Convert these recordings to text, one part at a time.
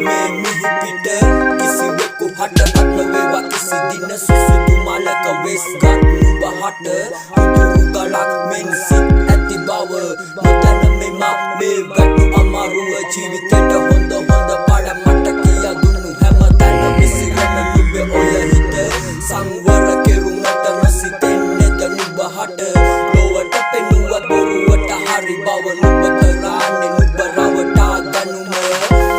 මේ මිහි පිට කිසිවෙකු හට අත්නවේවා කිසි දින සුසුදු මලක වෙස්ගත් නුබහට උතුරු ගලක් මෙන් සිත් ඇති බව නොදැන මෙමා මේ වැටු අමාරුව ජීවිතයට හොඳ පඩ මට කියා දුන්නු හැම තැන විසිරෙන නුබේ ඔය හිත සංවර කෙරුමට නොසිතෙන්නේද නුබහට ලොවට පෙනුවත් බොරුවට හරි බව නුබ කරන්නේ නුබ රවටා ගනුමය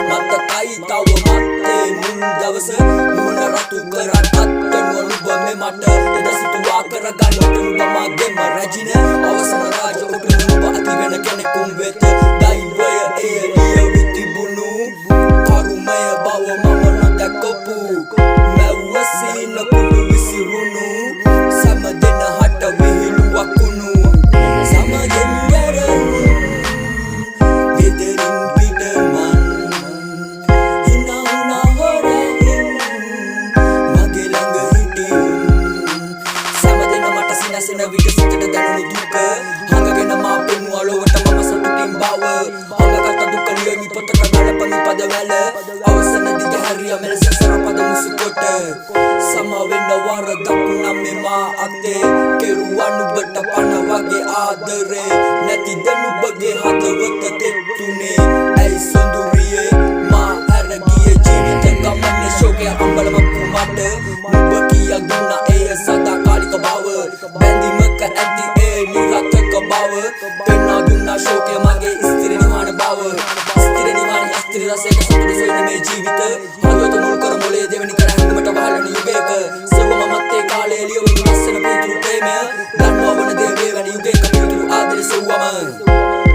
මතකයි තව මත්තේ මුන් දවස මුණ රතු කරත් අත්කනුව නුබ මෙමට එද සිතුවා කරගන්නට නුබ මගේම රැජින අවසන රාජ ඔටු නුබ අති වෙන කෙනෙකුම් වෙත දෛවය එය ලියවි තිබුණු කරුමය බව මම නොදැකපු මැව්ව සීන කුඩු විසිරුණු සැම දෙන හට විහිළු වකුණු සමගෙන් වැරන් ගෙදරින් පිටමන් හිනා වුණා හොරෙන් මගේ ළඟ හිටියුන් සැම දෙන මට සිනසෙන විට සිතට දැනුණු දුක හඟගෙන මා පෙන්නුවා ලොවට මම සතුටින් බව හඟගත දුක ලියමි පොතක ගලපමි පදවැල අවසන දිග හැරිය මෙලෙස සරපද මුසුකොට සමවෙන්න වරදකුණා මෙමා අතේ කෙරුවා නුබට පණ වගේ ආදරේ නැතිද නුබගේ හදවත තෙත්තුනේ ඇයි සොඳුරියේ මා අරගියේ ජීවිත ගමනේ ශෝකය අම්බලම කුමට නුබ කියා දුන්නා එය සදාකාලික බව බැඳීමක ඇති ඒ නිරතක බව පෙන්වා දුන්නා ශෝකය මගේ ස්ථිර නිවන බව ස්ථිර නිවන ස්ථිර රසයක සතුට සොයන මේ ජීවිත හදවත මුල් කර මොලේ දෙවනි කර හැඟීමට වහලන යුගයක සෙව්ව මමත් ඒ කාලේ ලියවුණු ලස්සන පිටුරු ප්‍රේමය දන්නවා වන දේ වේවැනි යුගයක පිටුරු ආදරේ සෙව්වම